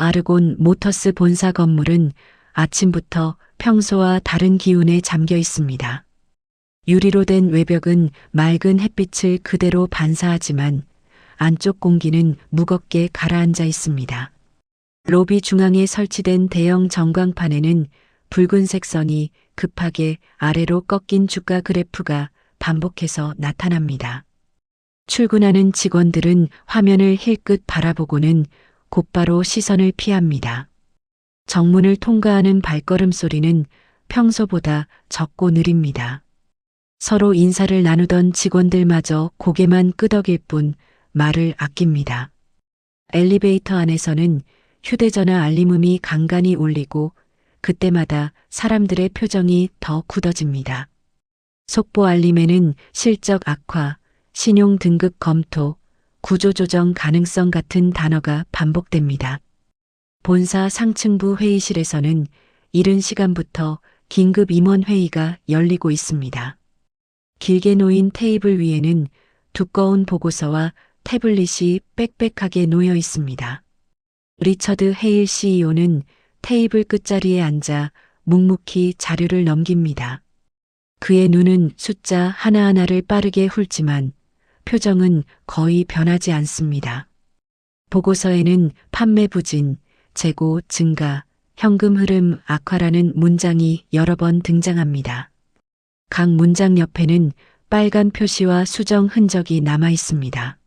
아르곤 모터스 본사 건물은 아침부터 평소와 다른 기운에 잠겨 있습니다. 유리로 된 외벽은 맑은 햇빛을 그대로 반사하지만 안쪽 공기는 무겁게 가라앉아 있습니다. 로비 중앙에 설치된 대형 전광판에는 붉은색 선이 급하게 아래로 꺾인 주가 그래프가 반복해서 나타납니다. 출근하는 직원들은 화면을 힐끗 바라보고는 곧바로 시선을 피합니다. 정문을 통과하는 발걸음 소리는 평소보다 적고 느립니다. 서로 인사를 나누던 직원들마저 고개만 끄덕일 뿐 말을 아낍니다. 엘리베이터 안에서는 휴대전화 알림음이 간간히 울리고 그때마다 사람들의 표정이 더 굳어집니다. 속보 알림에는 실적 악화, 신용 등급 검토, 구조조정 가능성 같은 단어가 반복됩니다. 본사 상층부 회의실에서는 이른 시간부터 긴급 임원 회의가 열리고 있습니다. 길게 놓인 테이블 위에는 두꺼운 보고서와 태블릿이 빽빽하게 놓여 있습니다. 리처드 헤일 CEO는 테이블 끝자리에 앉아 묵묵히 자료를 넘깁니다. 그의 눈은 숫자 하나하나를 빠르게 훑지만 표정은 거의 변하지 않습니다. 보고서에는 판매 부진, 재고 증가, 현금 흐름 악화라는 문장이 여러 번 등장합니다. 각 문장 옆에는 빨간 표시와 수정 흔적이 남아 있습니다.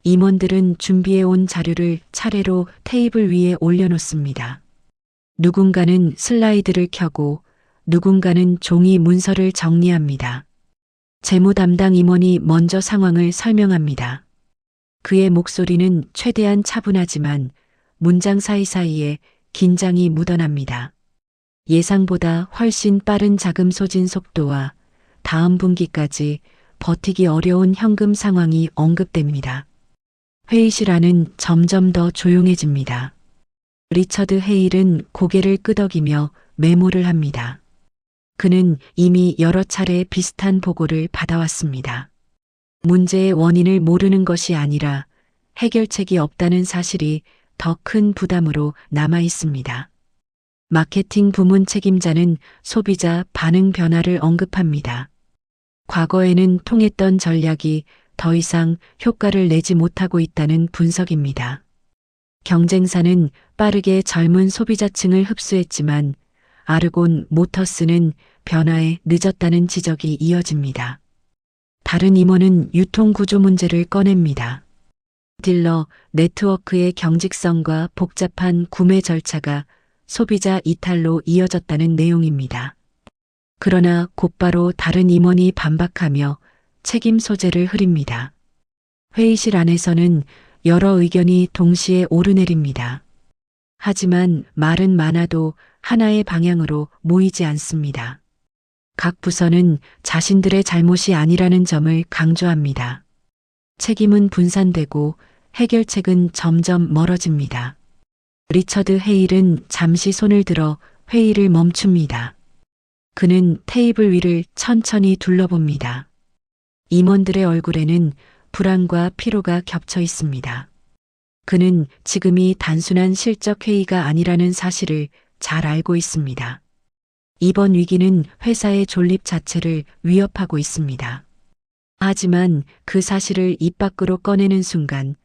임원들은 준비해온 자료를 차례로 테이블 위에 올려놓습니다. 누군가는 슬라이드를 켜고 누군가는 종이 문서를 정리합니다. 재무 담당 임원이 먼저 상황을 설명합니다. 그의 목소리는 최대한 차분하지만 문장 사이사이에 긴장이 묻어납니다. 예상보다 훨씬 빠른 자금 소진 속도와 다음 분기까지 버티기 어려운 현금 상황이 언급됩니다. 회의실 안은 점점 더 조용해집니다. 리처드 헤일은 고개를 끄덕이며 메모를 합니다. 그는 이미 여러 차례 비슷한 보고를 받아왔습니다. 문제의 원인을 모르는 것이 아니라 해결책이 없다는 사실이 더 큰 부담으로 남아 있습니다. 마케팅 부문 책임자는 소비자 반응 변화를 언급합니다. 과거에는 통했던 전략이 더 이상 효과를 내지 못하고 있다는 분석입니다. 경쟁사는 빠르게 젊은 소비자층을 흡수했지만 아르곤 모터스는 변화에 늦었다는 지적이 이어집니다. 다른 임원은 유통 구조 문제를 꺼냅니다. 딜러 네트워크의 경직성과 복잡한 구매 절차가 소비자 이탈로 이어졌다는 내용입니다. 그러나 곧바로 다른 임원이 반박하며 책임 소재를 흐립니다. 회의실 안에서는 여러 의견이 동시에 오르내립니다. 하지만 말은 많아도 하나의 방향으로 모이지 않습니다. 각 부서는 자신들의 잘못이 아니라는 점을 강조합니다. 책임은 분산되고 해결책은 점점 멀어집니다. 리처드 헤일은 잠시 손을 들어 회의를 멈춥니다. 그는 테이블 위를 천천히 둘러봅니다. 임원들의 얼굴에는 불안과 피로가 겹쳐 있습니다. 그는 지금이 단순한 실적 회의가 아니라는 사실을 잘 알고 있습니다. 이번 위기는 회사의 존립 자체를 위협하고 있습니다. 하지만 그 사실을 입 밖으로 꺼내는 순간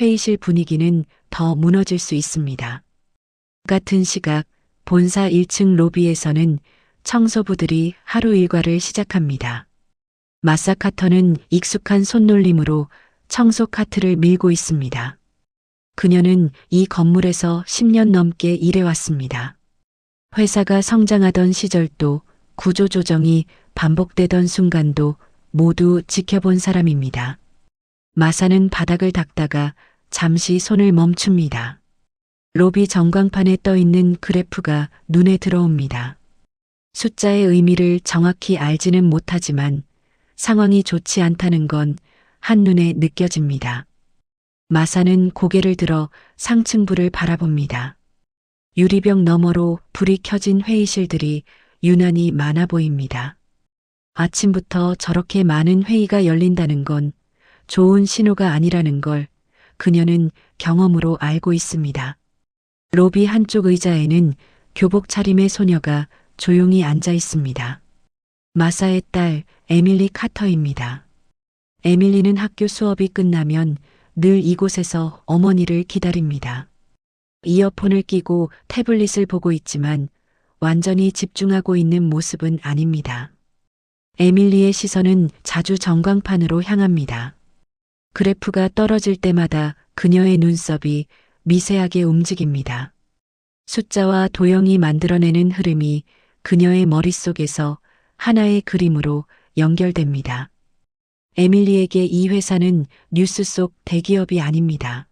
회의실 분위기는 더 무너질 수 있습니다. 같은 시각 본사 1층 로비에서는 청소부들이 하루 일과를 시작합니다. 마사카터는 익숙한 손놀림으로 청소 카트를 밀고 있습니다. 그녀는 이 건물에서 10년 넘게 일해왔습니다. 회사가 성장하던 시절도 구조조정이 반복되던 순간도 모두 지켜본 사람입니다. 마사는 바닥을 닦다가 잠시 손을 멈춥니다. 로비 전광판에 떠있는 그래프가 눈에 들어옵니다. 숫자의 의미를 정확히 알지는 못하지만 상황이 좋지 않다는 건 한눈에 느껴집니다. 마사는 고개를 들어 상층부를 바라봅니다. 유리벽 너머로 불이 켜진 회의실들이 유난히 많아 보입니다. 아침부터 저렇게 많은 회의가 열린다는 건 좋은 신호가 아니라는 걸 그녀는 경험으로 알고 있습니다. 로비 한쪽 의자에는 교복 차림의 소녀가 조용히 앉아 있습니다. 마사의 딸 에밀리 카터입니다. 에밀리는 학교 수업이 끝나면 늘 이곳에서 어머니를 기다립니다. 이어폰을 끼고 태블릿을 보고 있지만 완전히 집중하고 있는 모습은 아닙니다. 에밀리의 시선은 자주 전광판으로 향합니다. 그래프가 떨어질 때마다 그녀의 눈썹이 미세하게 움직입니다. 숫자와 도형이 만들어내는 흐름이 그녀의 머릿속에서 하나의 그림으로 연결됩니다. 에밀리에게 이 회사는 뉴스 속 대기업이 아닙니다.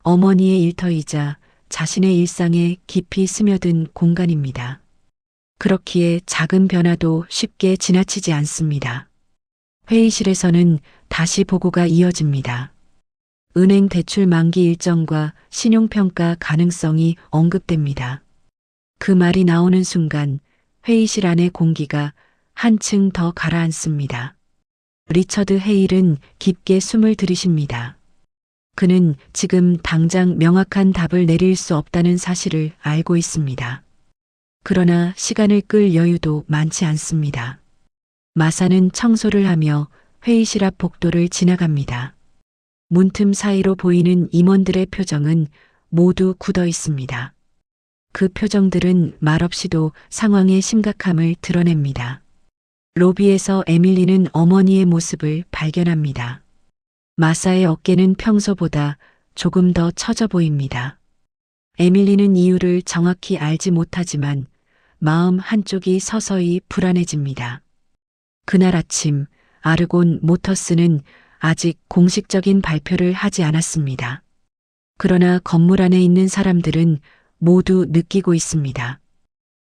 어머니의 일터이자 자신의 일상에 깊이 스며든 공간입니다. 그렇기에 작은 변화도 쉽게 지나치지 않습니다. 회의실에서는 다시 보고가 이어집니다. 은행 대출 만기 일정과 신용평가 가능성이 언급됩니다. 그 말이 나오는 순간 회의실 안의 공기가 한층 더 가라앉습니다. 리처드 헤일은 깊게 숨을 들이쉽니다. 그는 지금 당장 명확한 답을 내릴 수 없다는 사실을 알고 있습니다. 그러나 시간을 끌 여유도 많지 않습니다. 마사는 청소를 하며 회의실 앞 복도를 지나갑니다. 문틈 사이로 보이는 임원들의 표정은 모두 굳어 있습니다. 그 표정들은 말없이도 상황의 심각함을 드러냅니다. 로비에서 에밀리는 어머니의 모습을 발견합니다. 마사의 어깨는 평소보다 조금 더 처져 보입니다. 에밀리는 이유를 정확히 알지 못하지만 마음 한쪽이 서서히 불안해집니다. 그날 아침 아르곤 모터스는 아직 공식적인 발표를 하지 않았습니다. 그러나 건물 안에 있는 사람들은 모두 느끼고 있습니다.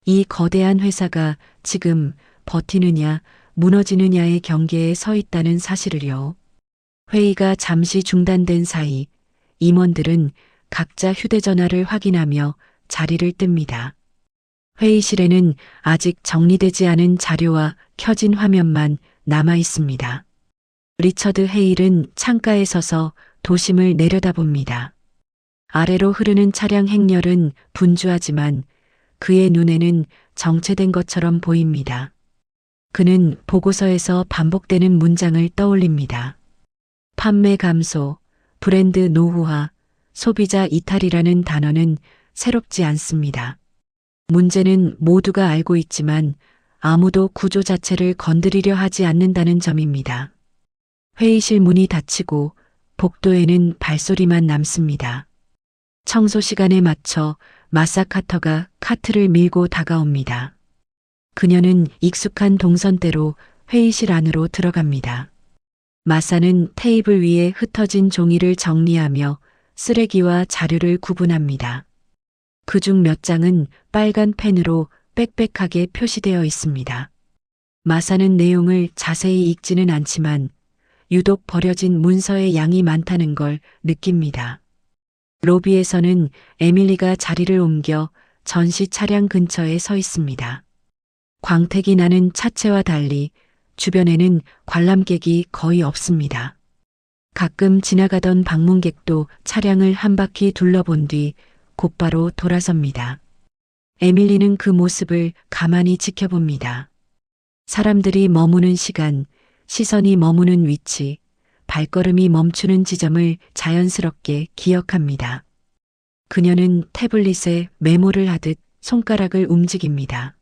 이 거대한 회사가 지금 버티느냐 무너지느냐의 경계에 서 있다는 사실을요. 회의가 잠시 중단된 사이 임원들은 각자 휴대전화를 확인하며 자리를 뜹니다. 회의실에는 아직 정리되지 않은 자료와 켜진 화면만 남아 있습니다. 리처드 헤일은 창가에 서서 도심을 내려다봅니다. 아래로 흐르는 차량 행렬은 분주하지만 그의 눈에는 정체된 것처럼 보입니다. 그는 보고서에서 반복되는 문장을 떠올립니다. 판매 감소, 브랜드 노후화, 소비자 이탈이라는 단어는 새롭지 않습니다. 문제는 모두가 알고 있지만 아무도 구조 자체를 건드리려 하지 않는다는 점입니다. 회의실 문이 닫히고 복도에는 발소리만 남습니다. 청소 시간에 맞춰 마사 카터가 카트를 밀고 다가옵니다. 그녀는 익숙한 동선대로 회의실 안으로 들어갑니다. 마사는 테이블 위에 흩어진 종이를 정리하며 쓰레기와 자료를 구분합니다. 그중 몇 장은 빨간 펜으로 빽빽하게 표시되어 있습니다. 마사는 내용을 자세히 읽지는 않지만 유독 버려진 문서의 양이 많다는 걸 느낍니다. 로비에서는 에밀리가 자리를 옮겨 전시 차량 근처에 서 있습니다. 광택이 나는 차체와 달리 주변에는 관람객이 거의 없습니다. 가끔 지나가던 방문객도 차량을 한 바퀴 둘러본 뒤 곧바로 돌아섭니다. 에밀리는 그 모습을 가만히 지켜봅니다. 사람들이 머무는 시간, 시선이 머무는 위치, 발걸음이 멈추는 지점을 자연스럽게 기억합니다. 그녀는 태블릿에 메모를 하듯 손가락을 움직입니다.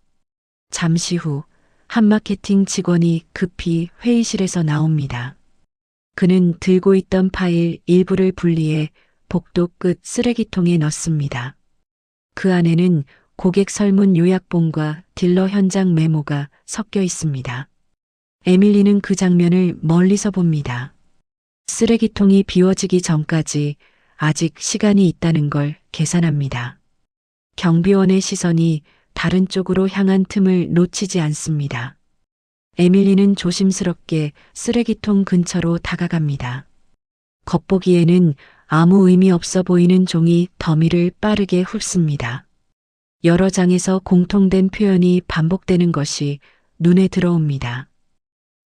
잠시 후 한 마케팅 직원이 급히 회의실에서 나옵니다. 그는 들고 있던 파일 일부를 분리해 복도 끝 쓰레기통에 넣습니다. 그 안에는 고객 설문 요약본과 딜러 현장 메모가 섞여 있습니다. 에밀리는 그 장면을 멀리서 봅니다. 쓰레기통이 비워지기 전까지 아직 시간이 있다는 걸 계산합니다. 경비원의 시선이 다른 쪽으로 향한 틈을 놓치지 않습니다. 에밀리는 조심스럽게 쓰레기통 근처로 다가갑니다. 겉보기에는 아무 의미 없어 보이는 종이 더미를 빠르게 훑습니다. 여러 장에서 공통된 표현이 반복되는 것이 눈에 들어옵니다.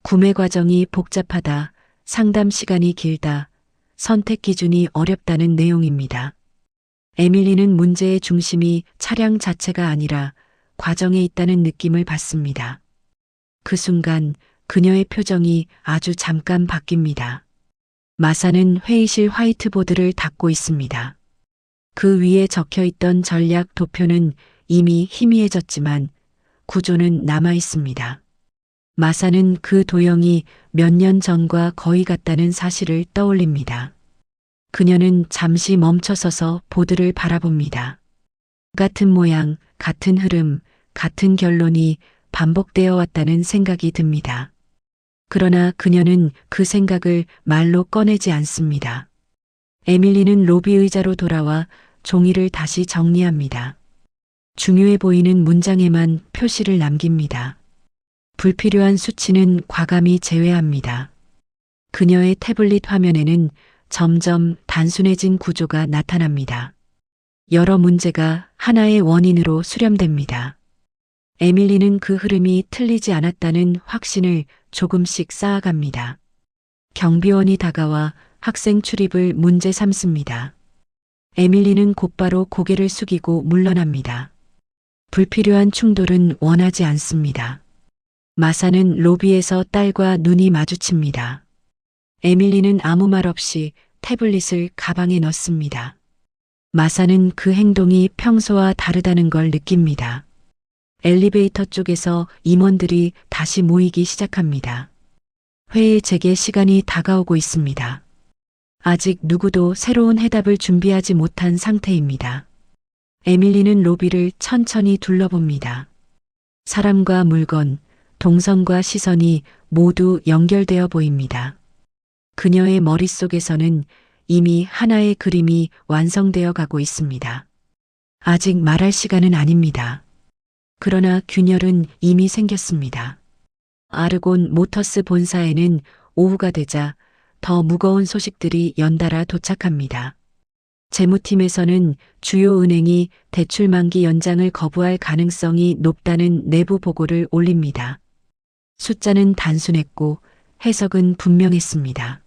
구매 과정이 복잡하다, 상담 시간이 길다, 선택 기준이 어렵다는 내용입니다. 에밀리는 문제의 중심이 차량 자체가 아니라 과정에 있다는 느낌을 받습니다. 그 순간 그녀의 표정이 아주 잠깐 바뀝니다. 마사는 회의실 화이트보드를 닫고 있습니다. 그 위에 적혀 있던 전략 도표는 이미 희미해졌지만 구조는 남아 있습니다. 마사는 그 도형이 몇 년 전과 거의 같다는 사실을 떠올립니다. 그녀는 잠시 멈춰서서 보드를 바라봅니다. 같은 모양, 같은 흐름, 같은 결론이 반복되어 왔다는 생각이 듭니다. 그러나 그녀는 그 생각을 말로 꺼내지 않습니다. 에밀리는 로비 의자로 돌아와 종이를 다시 정리합니다. 중요해 보이는 문장에만 표시를 남깁니다. 불필요한 수치는 과감히 제외합니다. 그녀의 태블릿 화면에는 점점 단순해진 구조가 나타납니다. 여러 문제가 하나의 원인으로 수렴됩니다. 에밀리는 그 흐름이 틀리지 않았다는 확신을 조금씩 쌓아갑니다. 경비원이 다가와 학생 출입을 문제 삼습니다. 에밀리는 곧바로 고개를 숙이고 물러납니다. 불필요한 충돌은 원하지 않습니다. 마사는 로비에서 딸과 눈이 마주칩니다. 에밀리는 아무 말 없이 태블릿을 가방에 넣습니다. 마사는 그 행동이 평소와 다르다는 걸 느낍니다. 엘리베이터 쪽에서 임원들이 다시 모이기 시작합니다. 회의 재개 시간이 다가오고 있습니다. 아직 누구도 새로운 해답을 준비하지 못한 상태입니다. 에밀리는 로비를 천천히 둘러봅니다. 사람과 물건, 동선과 시선이 모두 연결되어 보입니다. 그녀의 머릿속에서는 이미 하나의 그림이 완성되어 가고 있습니다. 아직 말할 시간은 아닙니다. 그러나 균열은 이미 생겼습니다. 아르곤 모터스 본사에는 오후가 되자 더 무거운 소식들이 연달아 도착합니다. 재무팀에서는 주요 은행이 대출 만기 연장을 거부할 가능성이 높다는 내부 보고를 올립니다. 숫자는 단순했고 해석은 분명했습니다.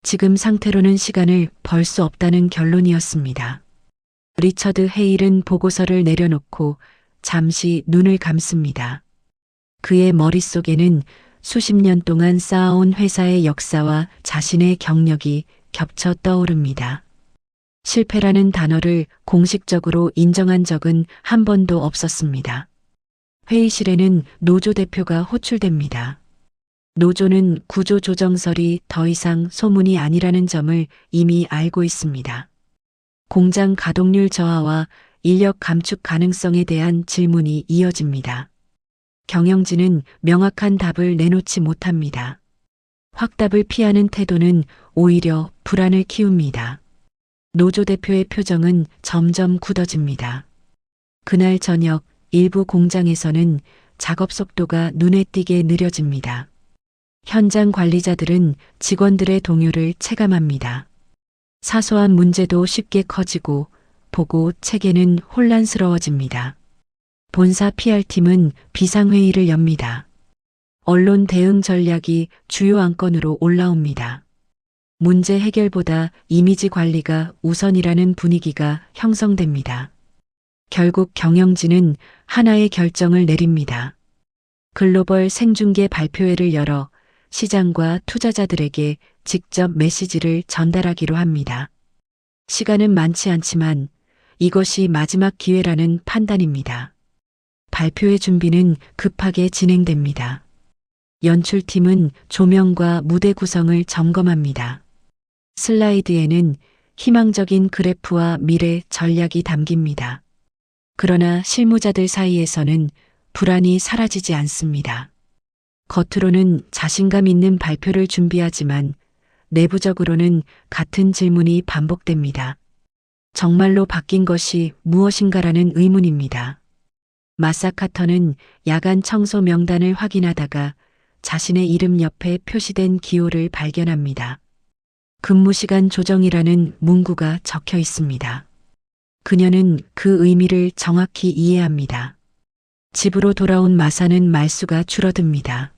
지금 상태로는 시간을 벌 수 없다는 결론이었습니다. 리처드 헤일은 보고서를 내려놓고 잠시 눈을 감습니다. 그의 머릿속에는 수십 년 동안 쌓아온 회사의 역사와 자신의 경력이 겹쳐 떠오릅니다. 실패라는 단어를 공식적으로 인정한 적은 한 번도 없었습니다. 회의실에는 노조 대표가 호출됩니다. 노조는 구조조정설이 더 이상 소문이 아니라는 점을 이미 알고 있습니다. 공장 가동률 저하와 인력 감축 가능성에 대한 질문이 이어집니다. 경영진은 명확한 답을 내놓지 못합니다. 확답을 피하는 태도는 오히려 불안을 키웁니다. 노조 대표의 표정은 점점 굳어집니다. 그날 저녁 일부 공장에서는 작업 속도가 눈에 띄게 느려집니다. 현장 관리자들은 직원들의 동요를 체감합니다. 사소한 문제도 쉽게 커지고 보고 체계는 혼란스러워집니다. 본사 PR팀은 비상회의를 엽니다. 언론 대응 전략이 주요 안건으로 올라옵니다. 문제 해결보다 이미지 관리가 우선이라는 분위기가 형성됩니다. 결국 경영진은 하나의 결정을 내립니다. 글로벌 생중계 발표회를 열어 시장과 투자자들에게 직접 메시지를 전달하기로 합니다. 시간은 많지 않지만 이것이 마지막 기회라는 판단입니다. 발표회 준비는 급하게 진행됩니다. 연출팀은 조명과 무대 구성을 점검합니다. 슬라이드에는 희망적인 그래프와 미래 전략이 담깁니다. 그러나 실무자들 사이에서는 불안이 사라지지 않습니다. 겉으로는 자신감 있는 발표를 준비하지만 내부적으로는 같은 질문이 반복됩니다. 정말로 바뀐 것이 무엇인가라는 의문입니다. 마사 카터는 야간 청소 명단을 확인하다가 자신의 이름 옆에 표시된 기호를 발견합니다. 근무시간 조정이라는 문구가 적혀 있습니다. 그녀는 그 의미를 정확히 이해합니다. 집으로 돌아온 마사는 말수가 줄어듭니다.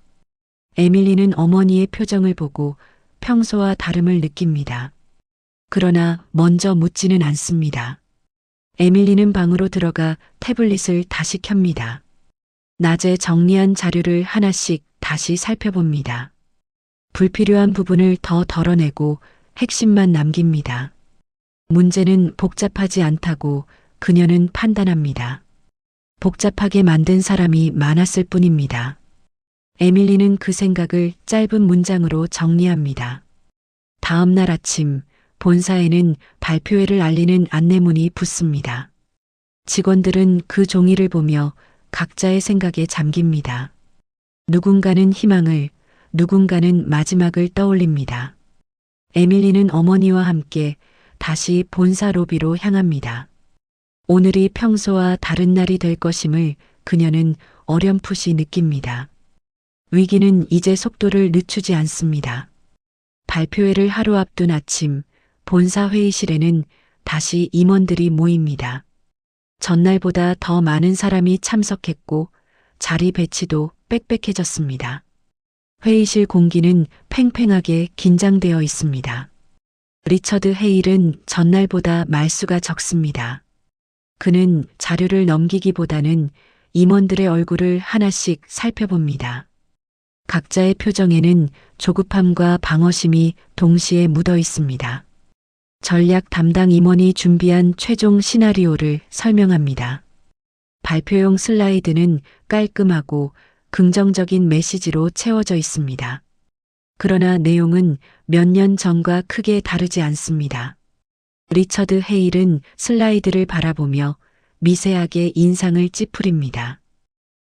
에밀리는 어머니의 표정을 보고 평소와 다름을 느낍니다. 그러나 먼저 묻지는 않습니다. 에밀리는 방으로 들어가 태블릿을 다시 켭니다. 낮에 정리한 자료를 하나씩 다시 살펴봅니다. 불필요한 부분을 더 덜어내고 핵심만 남깁니다. 문제는 복잡하지 않다고 그녀는 판단합니다. 복잡하게 만든 사람이 많았을 뿐입니다. 에밀리는 그 생각을 짧은 문장으로 정리합니다. 다음 날 아침 본사에는 발표회를 알리는 안내문이 붙습니다. 직원들은 그 종이를 보며 각자의 생각에 잠깁니다. 누군가는 희망을, 누군가는 마지막을 떠올립니다. 에밀리는 어머니와 함께 다시 본사 로비로 향합니다. 오늘이 평소와 다른 날이 될 것임을 그녀는 어렴풋이 느낍니다. 위기는 이제 속도를 늦추지 않습니다. 발표회를 하루 앞둔 아침, 본사 회의실에는 다시 임원들이 모입니다. 전날보다 더 많은 사람이 참석했고 자리 배치도 빽빽해졌습니다. 회의실 공기는 팽팽하게 긴장되어 있습니다. 리처드 헤일은 전날보다 말수가 적습니다. 그는 자료를 넘기기보다는 임원들의 얼굴을 하나씩 살펴봅니다. 각자의 표정에는 조급함과 방어심이 동시에 묻어 있습니다. 전략 담당 임원이 준비한 최종 시나리오를 설명합니다. 발표용 슬라이드는 깔끔하고 긍정적인 메시지로 채워져 있습니다. 그러나 내용은 몇 년 전과 크게 다르지 않습니다. 리처드 헤일은 슬라이드를 바라보며 미세하게 인상을 찌푸립니다.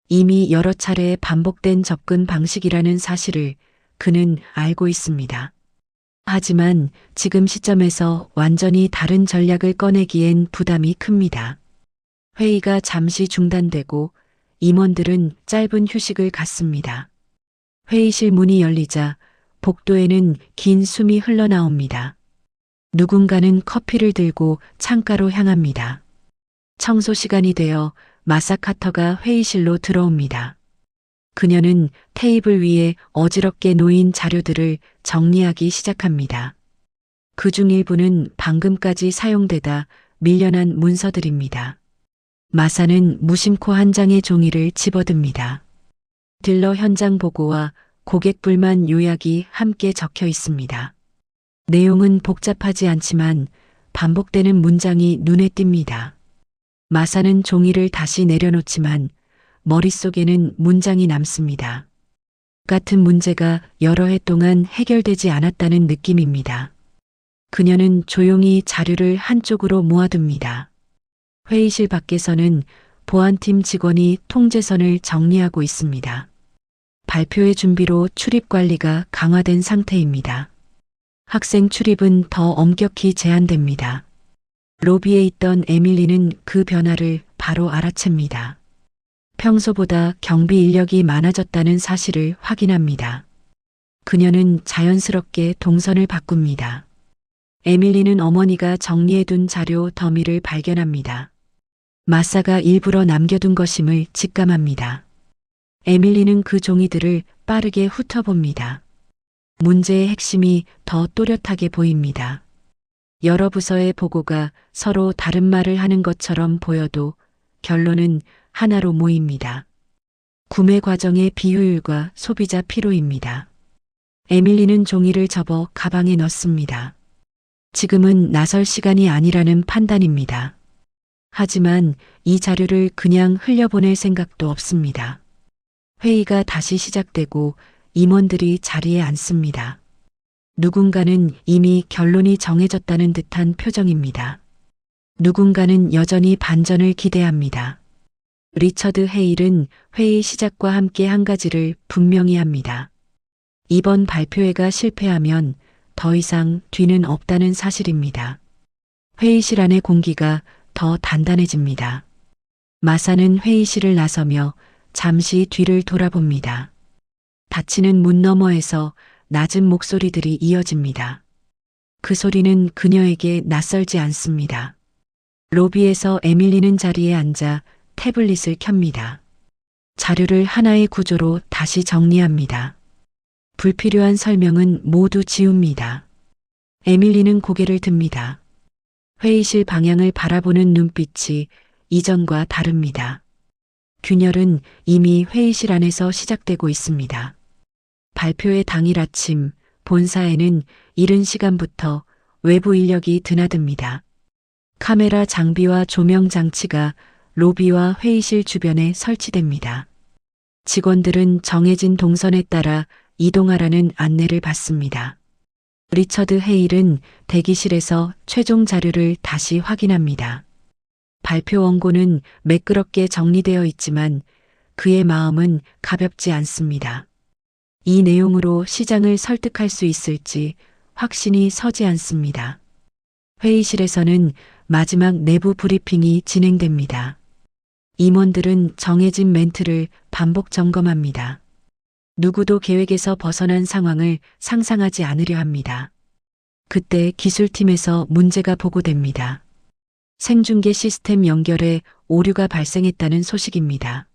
이미 여러 차례 반복된 접근 방식이라는 사실을 그는 알고 있습니다. 하지만 지금 시점에서 완전히 다른 전략을 꺼내기엔 부담이 큽니다. 회의가 잠시 중단되고 임원들은 짧은 휴식을 갖습니다. 회의실 문이 열리자 복도에는 긴 숨이 흘러나옵니다. 누군가는 커피를 들고 창가로 향합니다. 청소 시간이 되어 마사카터가 회의실로 들어옵니다. 그녀는 테이블 위에 어지럽게 놓인 자료들을 정리하기 시작합니다. 그중 일부는 방금까지 사용되다 밀려난 문서들입니다. 마사는 무심코 한 장의 종이를 집어듭니다. 딜러 현장 보고와 고객 불만 요약이 함께 적혀 있습니다. 내용은 복잡하지 않지만 반복되는 문장이 눈에 띕니다. 마사는 종이를 다시 내려놓지만 머릿속에는 문장이 남습니다. 같은 문제가 여러 해 동안 해결되지 않았다는 느낌입니다. 그녀는 조용히 자료를 한쪽으로 모아둡니다. 회의실 밖에서는 보안팀 직원이 통제선을 정리하고 있습니다. 발표회 준비로 출입 관리가 강화된 상태입니다. 학생 출입은 더 엄격히 제한됩니다. 로비에 있던 에밀리는 그 변화를 바로 알아챕니다. 평소보다 경비 인력이 많아졌다는 사실을 확인합니다. 그녀는 자연스럽게 동선을 바꿉니다. 에밀리는 어머니가 정리해둔 자료 더미를 발견합니다. 마사가 일부러 남겨둔 것임을 직감합니다. 에밀리는 그 종이들을 빠르게 훑어봅니다. 문제의 핵심이 더 또렷하게 보입니다. 여러 부서의 보고가 서로 다른 말을 하는 것처럼 보여도 결론은 하나로 모입니다. 구매 과정의 비효율과 소비자 피로입니다. 에밀리는 종이를 접어 가방에 넣습니다. 지금은 나설 시간이 아니라는 판단입니다. 하지만 이 자료를 그냥 흘려보낼 생각도 없습니다. 회의가 다시 시작되고 임원들이 자리에 앉습니다. 누군가는 이미 결론이 정해졌다는 듯한 표정입니다. 누군가는 여전히 반전을 기대합니다. 리처드 헤일은 회의 시작과 함께 한 가지를 분명히 합니다. 이번 발표회가 실패하면 더 이상 뒤는 없다는 사실입니다. 회의실 안의 공기가 더 단단해집니다. 마사는 회의실을 나서며 잠시 뒤를 돌아봅니다. 닫히는 문 너머에서 낮은 목소리들이 이어집니다. 그 소리는 그녀에게 낯설지 않습니다. 로비에서 에밀리는 자리에 앉아 태블릿을 켭니다. 자료를 하나의 구조로 다시 정리합니다. 불필요한 설명은 모두 지웁니다. 에밀리는 고개를 듭니다. 회의실 방향을 바라보는 눈빛이 이전과 다릅니다. 균열은 이미 회의실 안에서 시작되고 있습니다. 발표의 당일 아침, 본사에는 이른 시간부터 외부 인력이 드나듭니다. 카메라 장비와 조명 장치가 로비와 회의실 주변에 설치됩니다. 직원들은 정해진 동선에 따라 이동하라는 안내를 받습니다. 리처드 헤일은 대기실에서 최종 자료를 다시 확인합니다. 발표 원고는 매끄럽게 정리되어 있지만 그의 마음은 가볍지 않습니다. 이 내용으로 시장을 설득할 수 있을지 확신이 서지 않습니다. 회의실에서는 마지막 내부 브리핑이 진행됩니다. 임원들은 정해진 멘트를 반복 점검합니다. 누구도 계획에서 벗어난 상황을 상상하지 않으려 합니다. 그때 기술팀에서 문제가 보고됩니다. 생중계 시스템 연결에 오류가 발생했다는 소식입니다.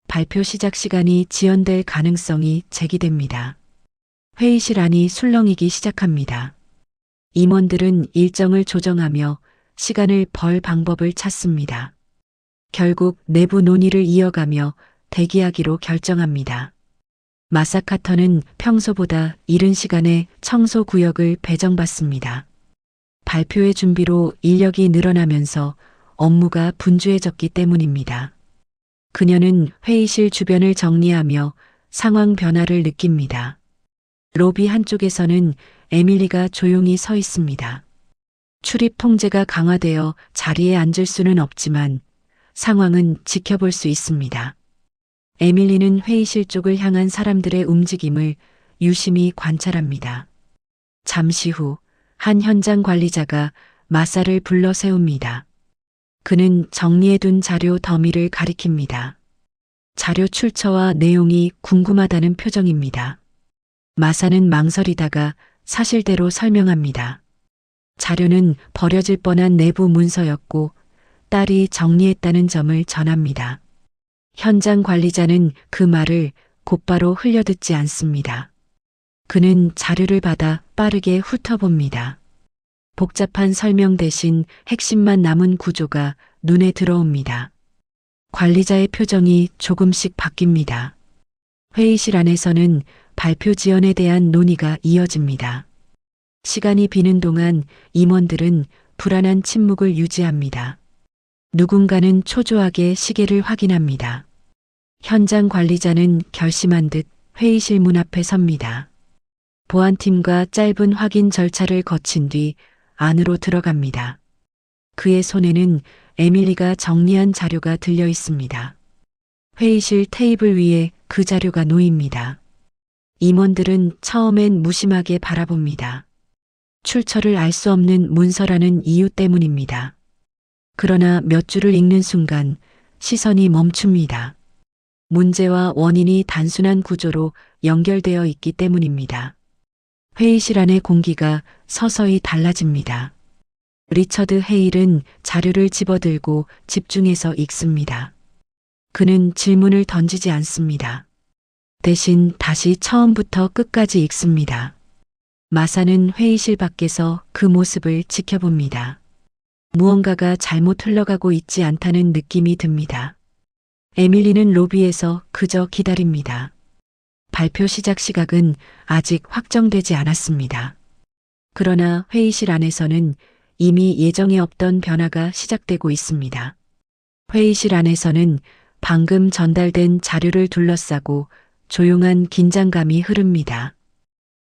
발표 시작 시간이 지연될 가능성이 제기됩니다. 회의실 안이 술렁이기 시작합니다. 임원들은 일정을 조정하며 시간을 벌 방법을 찾습니다. 결국 내부 논의를 이어가며 대기하기로 결정합니다. 마사카터는 평소보다 이른 시간에 청소 구역을 배정받습니다. 발표의 준비로 인력이 늘어나면서 업무가 분주해졌기 때문입니다. 그녀는 회의실 주변을 정리하며 상황 변화를 느낍니다. 로비 한쪽에서는 에밀리가 조용히 서 있습니다. 출입 통제가 강화되어 자리에 앉을 수는 없지만 상황은 지켜볼 수 있습니다. 에밀리는 회의실 쪽을 향한 사람들의 움직임을 유심히 관찰합니다. 잠시 후 한 현장 관리자가 마사를 불러 세웁니다. 그는 정리해둔 자료 더미를 가리킵니다. 자료 출처와 내용이 궁금하다는 표정입니다. 마사는 망설이다가 사실대로 설명합니다. 자료는 버려질 뻔한 내부 문서였고 딸이 정리했다는 점을 전합니다. 현장 관리자는 그 말을 곧바로 흘려듣지 않습니다. 그는 자료를 받아 빠르게 훑어봅니다. 복잡한 설명 대신 핵심만 남은 구조가 눈에 들어옵니다. 관리자의 표정이 조금씩 바뀝니다. 회의실 안에서는 발표 지연에 대한 논의가 이어집니다. 시간이 비는 동안 임원들은 불안한 침묵을 유지합니다. 누군가는 초조하게 시계를 확인합니다. 현장 관리자는 결심한 듯 회의실 문 앞에 섭니다. 보안팀과 짧은 확인 절차를 거친 뒤 안으로 들어갑니다. 그의 손에는 에밀리가 정리한 자료가 들려 있습니다. 회의실 테이블 위에 그 자료가 놓입니다. 임원들은 처음엔 무심하게 바라봅니다. 출처를 알 수 없는 문서라는 이유 때문입니다. 그러나 몇 줄을 읽는 순간 시선이 멈춥니다. 문제와 원인이 단순한 구조로 연결되어 있기 때문입니다. 회의실 안의 공기가 서서히 달라집니다. 리처드 헤일은 자료를 집어들고 집중해서 읽습니다. 그는 질문을 던지지 않습니다. 대신 다시 처음부터 끝까지 읽습니다. 마사는 회의실 밖에서 그 모습을 지켜봅니다. 무언가가 잘못 흘러가고 있지 않다는 느낌이 듭니다. 에밀리는 로비에서 그저 기다립니다. 발표 시작 시각은 아직 확정되지 않았습니다. 그러나 회의실 안에서는 이미 예정에 없던 변화가 시작되고 있습니다. 회의실 안에서는 방금 전달된 자료를 둘러싸고 조용한 긴장감이 흐릅니다.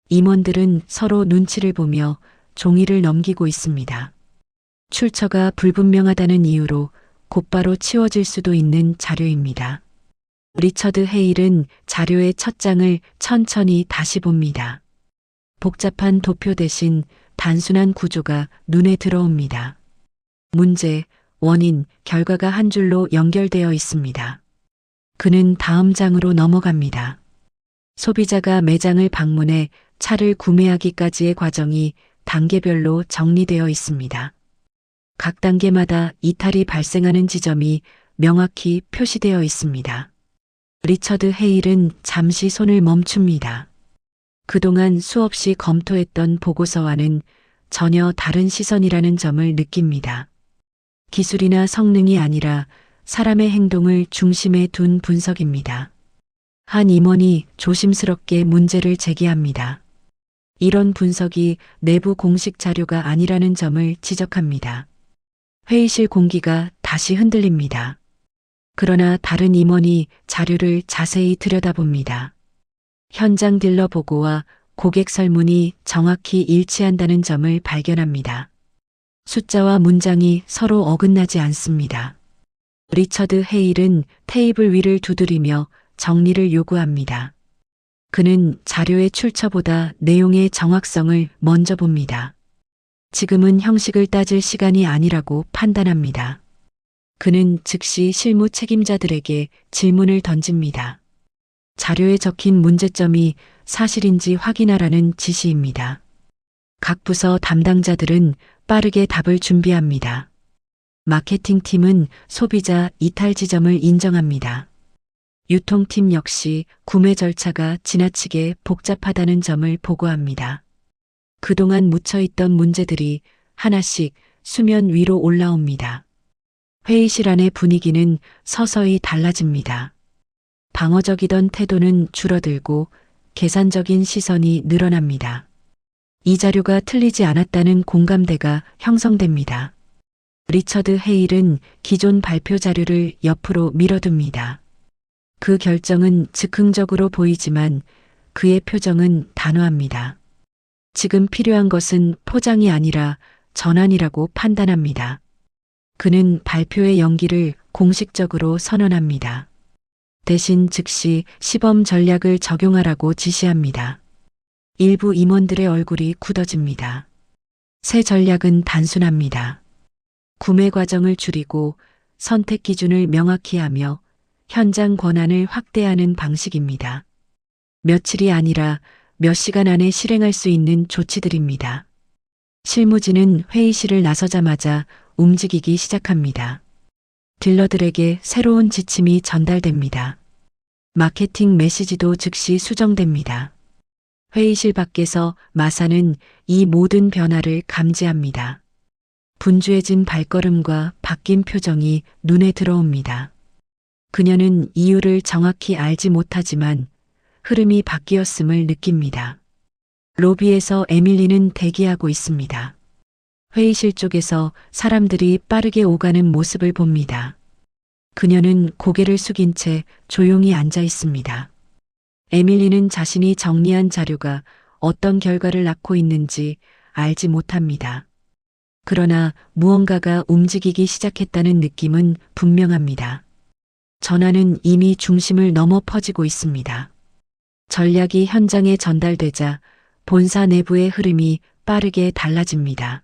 임원들은 서로 눈치를 보며 종이를 넘기고 있습니다. 출처가 불분명하다는 이유로 곧바로 치워질 수도 있는 자료입니다. 리처드 헤일은 자료의 첫 장을 천천히 다시 봅니다. 복잡한 도표 대신 단순한 구조가 눈에 들어옵니다. 문제, 원인, 결과가 한 줄로 연결되어 있습니다. 그는 다음 장으로 넘어갑니다. 소비자가 매장을 방문해 차를 구매하기까지의 과정이 단계별로 정리되어 있습니다. 각 단계마다 이탈이 발생하는 지점이 명확히 표시되어 있습니다. 리처드 헤일은 잠시 손을 멈춥니다. 그동안 수없이 검토했던 보고서와는 전혀 다른 시선이라는 점을 느낍니다. 기술이나 성능이 아니라 사람의 행동을 중심에 둔 분석입니다. 한 임원이 조심스럽게 문제를 제기합니다. 이런 분석이 내부 공식 자료가 아니라는 점을 지적합니다. 회의실 공기가 다시 흔들립니다. 그러나 다른 임원이 자료를 자세히 들여다봅니다. 현장 딜러 보고와 고객 설문이 정확히 일치한다는 점을 발견합니다. 숫자와 문장이 서로 어긋나지 않습니다. 리처드 헤일은 테이블 위를 두드리며 정리를 요구합니다. 그는 자료의 출처보다 내용의 정확성을 먼저 봅니다. 지금은 형식을 따질 시간이 아니라고 판단합니다. 그는 즉시 실무 책임자들에게 질문을 던집니다. 자료에 적힌 문제점이 사실인지 확인하라는 지시입니다. 각 부서 담당자들은 빠르게 답을 준비합니다. 마케팅팀은 소비자 이탈 지점을 인정합니다. 유통팀 역시 구매 절차가 지나치게 복잡하다는 점을 보고합니다. 그동안 묻혀있던 문제들이 하나씩 수면 위로 올라옵니다. 회의실 안의 분위기는 서서히 달라집니다. 방어적이던 태도는 줄어들고 계산적인 시선이 늘어납니다. 이 자료가 틀리지 않았다는 공감대가 형성됩니다. 리처드 헤일은 기존 발표 자료를 옆으로 밀어둡니다. 그 결정은 즉흥적으로 보이지만 그의 표정은 단호합니다. 지금 필요한 것은 포장이 아니라 전환이라고 판단합니다. 그는 발표의 연기를 공식적으로 선언합니다. 대신 즉시 시범 전략을 적용하라고 지시합니다. 일부 임원들의 얼굴이 굳어집니다. 새 전략은 단순합니다. 구매 과정을 줄이고 선택 기준을 명확히 하며 현장 권한을 확대하는 방식입니다. 며칠이 아니라 몇 시간 안에 실행할 수 있는 조치들입니다. 실무진은 회의실을 나서자마자 움직이기 시작합니다. 딜러들에게 새로운 지침이 전달됩니다. 마케팅 메시지도 즉시 수정됩니다. 회의실 밖에서 마사는 이 모든 변화를 감지합니다. 분주해진 발걸음과 바뀐 표정이 눈에 들어옵니다. 그녀는 이유를 정확히 알지 못하지만 흐름이 바뀌었음을 느낍니다. 로비에서 에밀리는 대기하고 있습니다. 회의실 쪽에서 사람들이 빠르게 오가는 모습을 봅니다. 그녀는 고개를 숙인 채 조용히 앉아 있습니다. 에밀리는 자신이 정리한 자료가 어떤 결과를 낳고 있는지 알지 못합니다. 그러나 무언가가 움직이기 시작했다는 느낌은 분명합니다. 전화는 이미 중심을 넘어 퍼지고 있습니다. 전략이 현장에 전달되자 본사 내부의 흐름이 빠르게 달라집니다.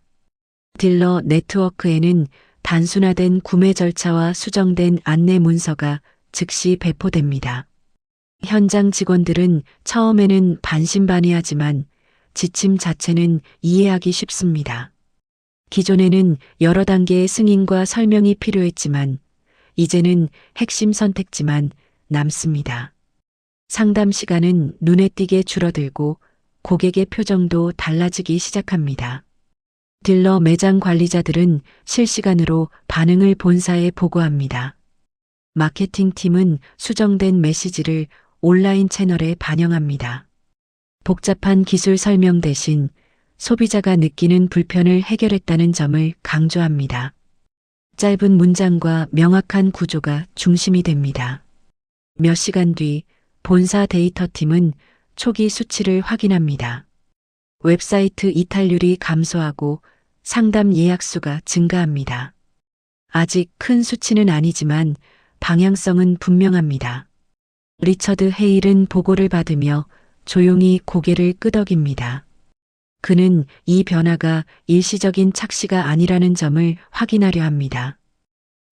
딜러 네트워크에는 단순화된 구매 절차와 수정된 안내 문서가 즉시 배포됩니다. 현장 직원들은 처음에는 반신반의하지만 지침 자체는 이해하기 쉽습니다. 기존에는 여러 단계의 승인과 설명이 필요했지만 이제는 핵심 선택지만 남습니다. 상담 시간은 눈에 띄게 줄어들고 고객의 표정도 달라지기 시작합니다. 딜러 매장 관리자들은 실시간으로 반응을 본사에 보고합니다. 마케팅팀은 수정된 메시지를 온라인 채널에 반영합니다. 복잡한 기술 설명 대신 소비자가 느끼는 불편을 해결했다는 점을 강조합니다. 짧은 문장과 명확한 구조가 중심이 됩니다. 몇 시간 뒤 본사 데이터팀은 초기 수치를 확인합니다. 웹사이트 이탈률이 감소하고 상담 예약 수가 증가합니다. 아직 큰 수치는 아니지만 방향성은 분명합니다. 리처드 헤일은 보고를 받으며 조용히 고개를 끄덕입니다. 그는 이 변화가 일시적인 착시가 아니라는 점을 확인하려 합니다.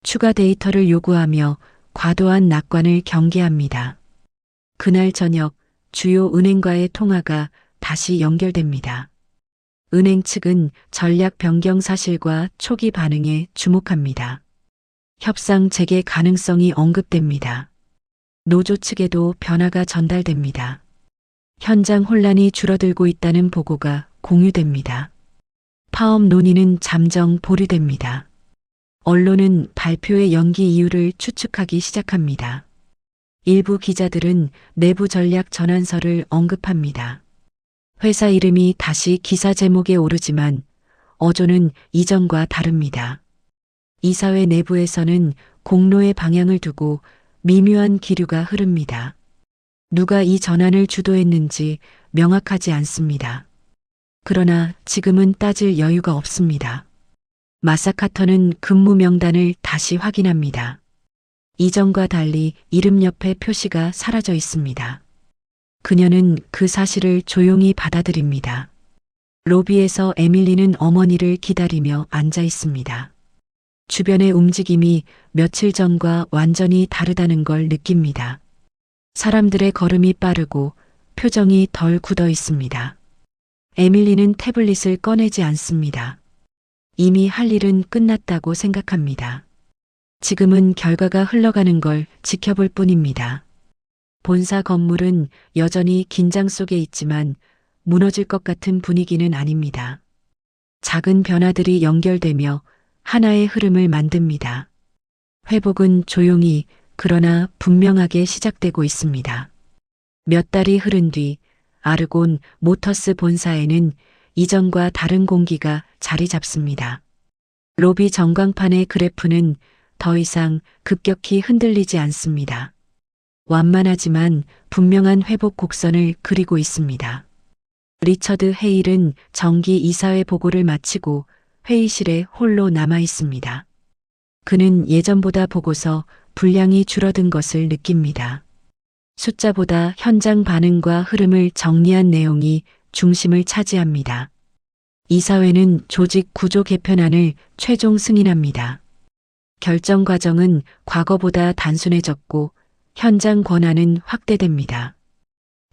추가 데이터를 요구하며 과도한 낙관을 경계합니다. 그날 저녁 주요 은행과의 통화가 다시 연결됩니다. 은행 측은 전략 변경 사실과 초기 반응에 주목합니다. 협상 재개 가능성이 언급됩니다. 노조 측에도 변화가 전달됩니다. 현장 혼란이 줄어들고 있다는 보고가 공유됩니다. 파업 논의는 잠정 보류됩니다. 언론은 발표의 연기 이유를 추측하기 시작합니다. 일부 기자들은 내부 전략 전환서를 언급합니다. 회사 이름이 다시 기사 제목에 오르지만 어조는 이전과 다릅니다. 이사회 내부에서는 공로의 방향을 두고 미묘한 기류가 흐릅니다. 누가 이 전환을 주도했는지 명확하지 않습니다. 그러나 지금은 따질 여유가 없습니다. 마사카터는 근무 명단을 다시 확인합니다. 이전과 달리 이름 옆에 표시가 사라져 있습니다. 그녀는 그 사실을 조용히 받아들입니다. 로비에서 에밀리는 어머니를 기다리며 앉아 있습니다. 주변의 움직임이 며칠 전과 완전히 다르다는 걸 느낍니다. 사람들의 걸음이 빠르고 표정이 덜 굳어 있습니다. 에밀리는 태블릿을 꺼내지 않습니다. 이미 할 일은 끝났다고 생각합니다. 지금은 결과가 흘러가는 걸 지켜볼 뿐입니다. 본사 건물은 여전히 긴장 속에 있지만 무너질 것 같은 분위기는 아닙니다. 작은 변화들이 연결되며 하나의 흐름을 만듭니다. 회복은 조용히 그러나 분명하게 시작되고 있습니다. 몇 달이 흐른 뒤 아르곤 모터스 본사에는 이전과 다른 공기가 자리 잡습니다. 로비 전광판의 그래프는 더 이상 급격히 흔들리지 않습니다. 완만하지만 분명한 회복 곡선을 그리고 있습니다. 리처드 헤일은 정기 이사회 보고를 마치고 회의실에 홀로 남아 있습니다. 그는 예전보다 보고서 분량이 줄어든 것을 느낍니다. 숫자보다 현장 반응과 흐름을 정리한 내용이 중심을 차지합니다. 이사회는 조직 구조 개편안을 최종 승인합니다. 결정 과정은 과거보다 단순해졌고 현장 권한은 확대됩니다.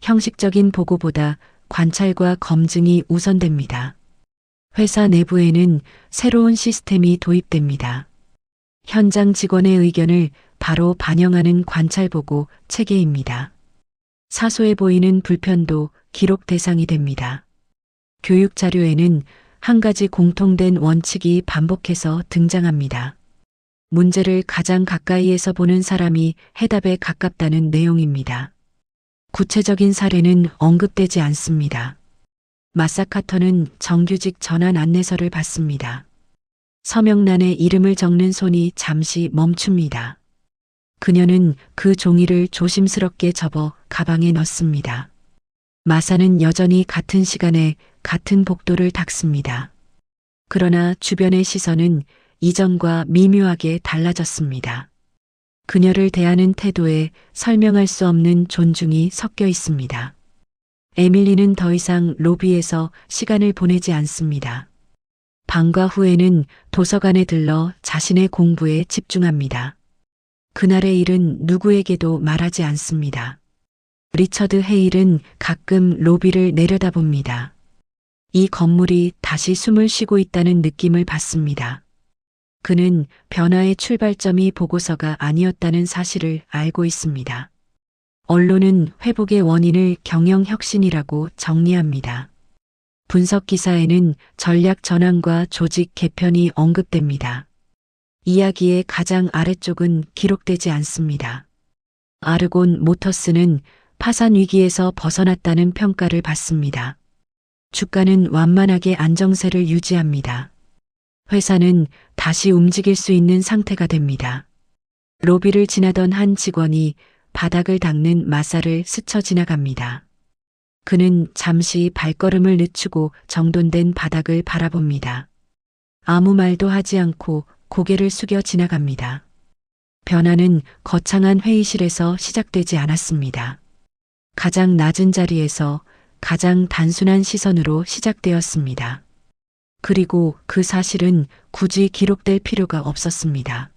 형식적인 보고보다 관찰과 검증이 우선됩니다. 회사 내부에는 새로운 시스템이 도입됩니다. 현장 직원의 의견을 바로 반영하는 관찰보고 체계입니다. 사소해 보이는 불편도 기록 대상이 됩니다. 교육 자료에는 한 가지 공통된 원칙이 반복해서 등장합니다. 문제를 가장 가까이에서 보는 사람이 해답에 가깝다는 내용입니다. 구체적인 사례는 언급되지 않습니다. 마사카터는 정규직 전환 안내서를 받습니다. 서명란에 이름을 적는 손이 잠시 멈춥니다. 그녀는 그 종이를 조심스럽게 접어 가방에 넣습니다. 마사는 여전히 같은 시간에 같은 복도를 닦습니다. 그러나 주변의 시선은 이전과 미묘하게 달라졌습니다. 그녀를 대하는 태도에 설명할 수 없는 존중이 섞여 있습니다. 에밀리는 더 이상 로비에서 시간을 보내지 않습니다. 방과 후에는 도서관에 들러 자신의 공부에 집중합니다. 그날의 일은 누구에게도 말하지 않습니다. 리처드 헤일은 가끔 로비를 내려다봅니다. 이 건물이 다시 숨을 쉬고 있다는 느낌을 받습니다. 그는 변화의 출발점이 보고서가 아니었다는 사실을 알고 있습니다. 언론은 회복의 원인을 경영혁신이라고 정리합니다. 분석 기사에는 전략 전환과 조직 개편이 언급됩니다. 이야기의 가장 아래쪽은 기록되지 않습니다. 아르곤 모터스는 파산 위기에서 벗어났다는 평가를 받습니다. 주가는 완만하게 안정세를 유지합니다. 회사는 다시 움직일 수 있는 상태가 됩니다. 로비를 지나던 한 직원이 바닥을 닦는 마사를 스쳐 지나갑니다. 그는 잠시 발걸음을 늦추고 정돈된 바닥을 바라봅니다. 아무 말도 하지 않고 고개를 숙여 지나갑니다. 변화는 거창한 회의실에서 시작되지 않았습니다. 가장 낮은 자리에서 가장 단순한 시선으로 시작되었습니다. 그리고 그 사실은 굳이 기록될 필요가 없었습니다.